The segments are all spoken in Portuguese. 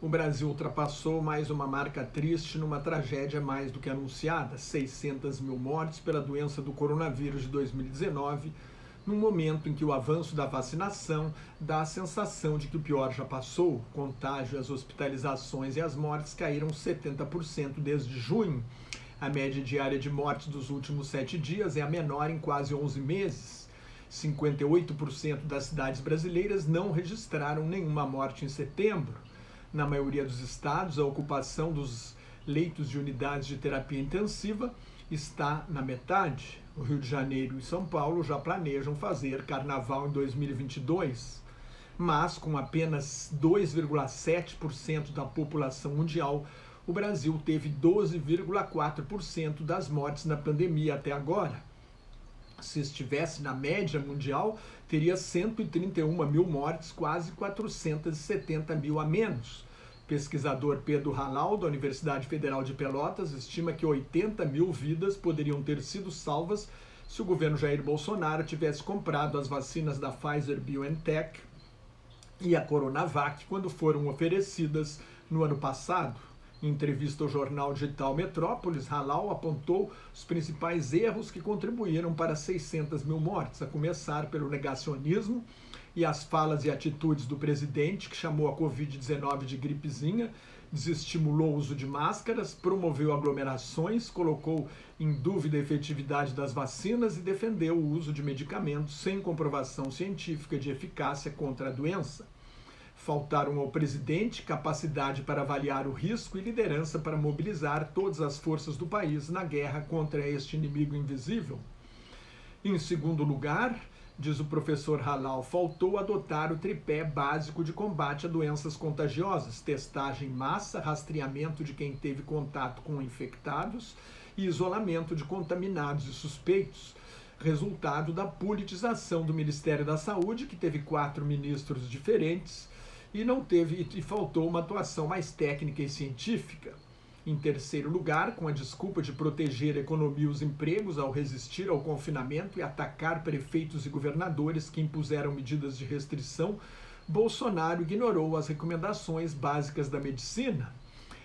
O Brasil ultrapassou mais uma marca triste numa tragédia mais do que anunciada: 600 mil mortes pela doença do coronavírus de 2019, num momento em que o avanço da vacinação dá a sensação de que o pior já passou. O contágio, as hospitalizações e as mortes caíram 70% desde junho. A média diária de mortes dos últimos 7 dias é a menor em quase 11 meses. 58% das cidades brasileiras não registraram nenhuma morte em setembro. Na maioria dos estados, a ocupação dos leitos de unidades de terapia intensiva está na metade. O Rio de Janeiro e São Paulo já planejam fazer carnaval em 2022, mas com apenas 2,7% da população mundial, o Brasil teve 12,4% das mortes na pandemia até agora. Se estivesse na média mundial, teria 131 mil mortes, quase 470 mil a menos. Pesquisador Pedro Halal, da Universidade Federal de Pelotas, estima que 80 mil vidas poderiam ter sido salvas se o governo Jair Bolsonaro tivesse comprado as vacinas da Pfizer-BioNTech e a Coronavac quando foram oferecidas no ano passado. Em entrevista ao jornal digital Metrópolis, Halal apontou os principais erros que contribuíram para 600 mil mortes, a começar pelo negacionismo e as falas e atitudes do presidente, que chamou a Covid-19 de gripezinha, desestimulou o uso de máscaras, promoveu aglomerações, colocou em dúvida a efetividade das vacinas e defendeu o uso de medicamentos sem comprovação científica de eficácia contra a doença. Faltaram ao presidente capacidade para avaliar o risco e liderança para mobilizar todas as forças do país na guerra contra este inimigo invisível. Em segundo lugar, diz o professor Halal, faltou adotar o tripé básico de combate a doenças contagiosas: testagem em massa, rastreamento de quem teve contato com infectados e isolamento de contaminados e suspeitos, resultado da politização do Ministério da Saúde, que teve 4 ministros diferentes, e faltou uma atuação mais técnica e científica. Em terceiro lugar, com a desculpa de proteger a economia e os empregos ao resistir ao confinamento e atacar prefeitos e governadores que impuseram medidas de restrição, Bolsonaro ignorou as recomendações básicas da medicina.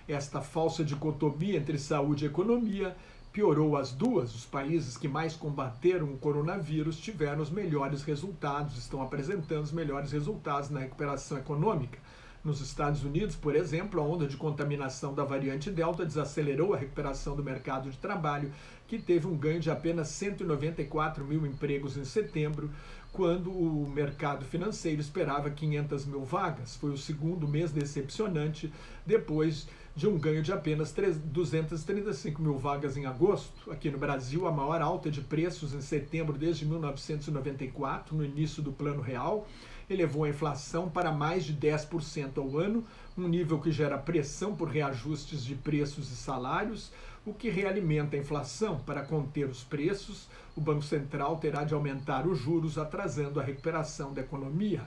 Esta falsa dicotomia entre saúde e economia piorou as duas. Os países que mais combateram o coronavírus tiveram os melhores resultados, estão apresentando os melhores resultados na recuperação econômica. Nos Estados Unidos, por exemplo, a onda de contaminação da variante Delta desacelerou a recuperação do mercado de trabalho, que teve um ganho de apenas 194 mil empregos em setembro, quando o mercado financeiro esperava 500 mil vagas. Foi o segundo mês decepcionante, depois de um ganho de apenas 235 mil vagas em agosto. Aqui no Brasil, a maior alta de preços em setembro desde 1994, no início do Plano Real, elevou a inflação para mais de 10% ao ano, um nível que gera pressão por reajustes de preços e salários, o que realimenta a inflação. Para conter os preços, o Banco Central terá de aumentar os juros, atrasando a recuperação da economia.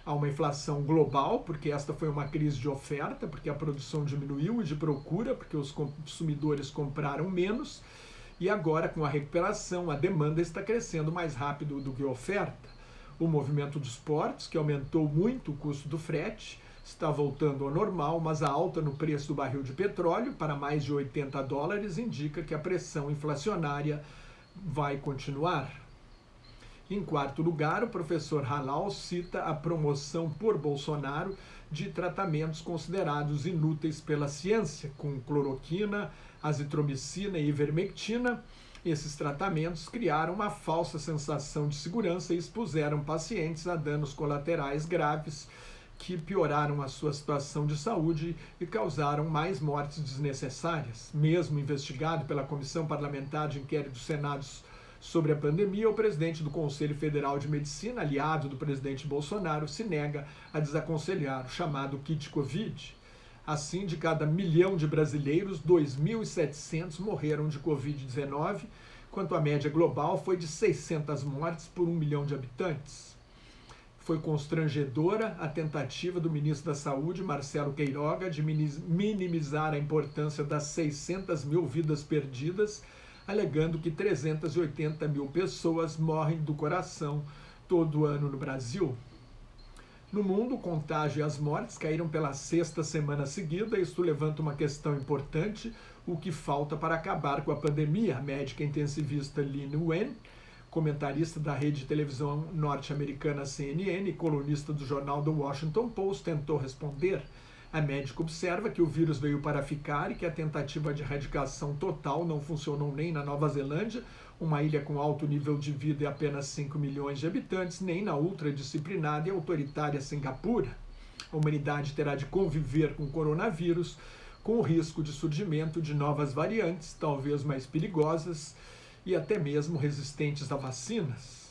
Há uma inflação global, porque esta foi uma crise de oferta, porque a produção diminuiu, e de procura, porque os consumidores compraram menos, e agora, com a recuperação, a demanda está crescendo mais rápido do que a oferta. O movimento dos portos, que aumentou muito o custo do frete, está voltando ao normal, mas a alta no preço do barril de petróleo, para mais de $80, indica que a pressão inflacionária vai continuar. Em quarto lugar, o professor Halal cita a promoção por Bolsonaro de tratamentos considerados inúteis pela ciência, com cloroquina, azitromicina e ivermectina. Esses tratamentos criaram uma falsa sensação de segurança e expuseram pacientes a danos colaterais graves que pioraram a sua situação de saúde e causaram mais mortes desnecessárias. Mesmo investigado pela Comissão Parlamentar de Inquérito do Senado sobre a pandemia, o presidente do Conselho Federal de Medicina, aliado do presidente Bolsonaro, se nega a desaconselhar o chamado kit Covid. Assim, de cada 1 milhão de brasileiros, 2.700 morreram de Covid-19, enquanto a média global foi de 600 mortes por 1 milhão de habitantes. Foi constrangedora a tentativa do ministro da Saúde, Marcelo Queiroga, de minimizar a importância das 600 mil vidas perdidas, alegando que 380 mil pessoas morrem do coração todo ano no Brasil. No mundo, o contágio e as mortes caíram pela sexta semana seguida. Isto levanta uma questão importante: o que falta para acabar com a pandemia? A médica intensivista Lin Wen, comentarista da rede de televisão norte-americana CNN e colunista do jornal The Washington Post, tentou responder. A médica observa que o vírus veio para ficar e que a tentativa de erradicação total não funcionou nem na Nova Zelândia, uma ilha com alto nível de vida e apenas 5 milhões de habitantes, nem na ultradisciplinada e autoritária Singapura. A humanidade terá de conviver com o coronavírus, com o risco de surgimento de novas variantes, talvez mais perigosas e até mesmo resistentes a vacinas.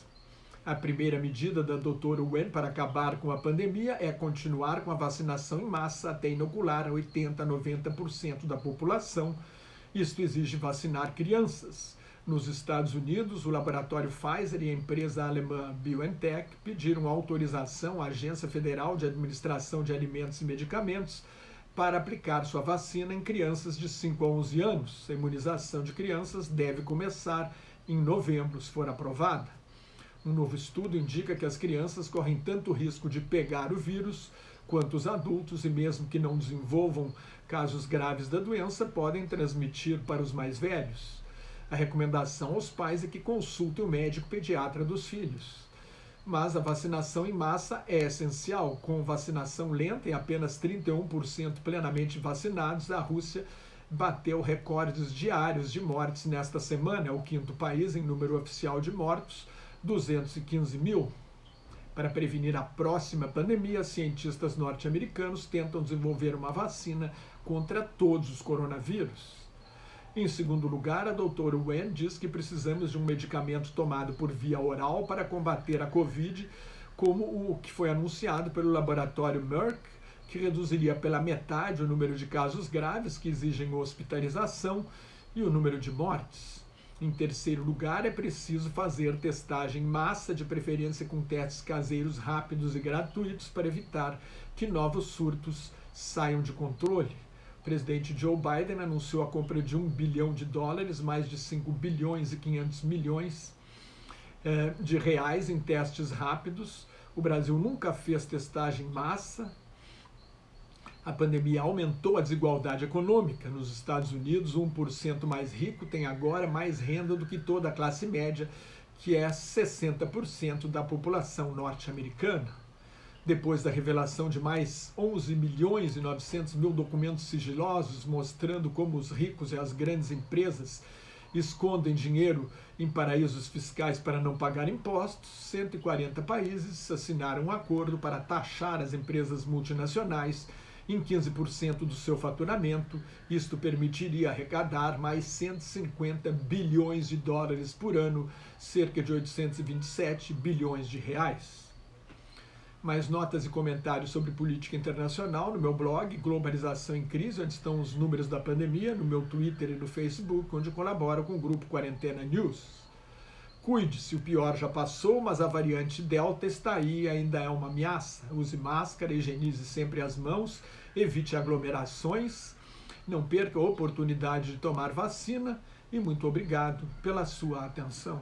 A primeira medida da doutora Wen para acabar com a pandemia é continuar com a vacinação em massa até inocular 80% a 90% da população. Isto exige vacinar crianças. Nos Estados Unidos, o laboratório Pfizer e a empresa alemã BioNTech pediram autorização à Agência Federal de Administração de Alimentos e Medicamentos para aplicar sua vacina em crianças de 5 a 11 anos. A imunização de crianças deve começar em novembro, se for aprovada. Um novo estudo indica que as crianças correm tanto risco de pegar o vírus quanto os adultos, e mesmo que não desenvolvam casos graves da doença, podem transmitir para os mais velhos. A recomendação aos pais é que consultem o médico pediatra dos filhos. Mas a vacinação em massa é essencial. Com vacinação lenta e apenas 31% plenamente vacinados, a Rússia bateu recordes diários de mortes nesta semana. É o quinto país em número oficial de mortos, 215 mil. Para prevenir a próxima pandemia, cientistas norte-americanos tentam desenvolver uma vacina contra todos os coronavírus. Em segundo lugar, a doutora Wen diz que precisamos de um medicamento tomado por via oral para combater a Covid, como o que foi anunciado pelo laboratório Merck, que reduziria pela metade o número de casos graves que exigem hospitalização e o número de mortes. Em terceiro lugar, é preciso fazer testagem em massa, de preferência com testes caseiros rápidos e gratuitos, para evitar que novos surtos saiam de controle. O presidente Joe Biden anunciou a compra de $1 bilhão, mais de 5 bilhões e 500 milhões de reais em testes rápidos. O Brasil nunca fez testagem em massa. A pandemia aumentou a desigualdade econômica. Nos Estados Unidos, 1% mais rico tem agora mais renda do que toda a classe média, que é 60% da população norte-americana. Depois da revelação de mais 11 milhões e 900 mil documentos sigilosos mostrando como os ricos e as grandes empresas escondem dinheiro em paraísos fiscais para não pagar impostos, 140 países assinaram um acordo para taxar as empresas multinacionais em 15% do seu faturamento. Isto permitiria arrecadar mais 150 bilhões de dólares por ano, cerca de 827 bilhões de reais. Mais notas e comentários sobre política internacional no meu blog, Globalização em Crise, onde estão os números da pandemia, no meu Twitter e no Facebook, onde colaboro com o grupo Quarentena News. Cuide-se, o pior já passou, mas a variante Delta está aí e ainda é uma ameaça. Use máscara, higienize sempre as mãos, evite aglomerações, não perca a oportunidade de tomar vacina e muito obrigado pela sua atenção.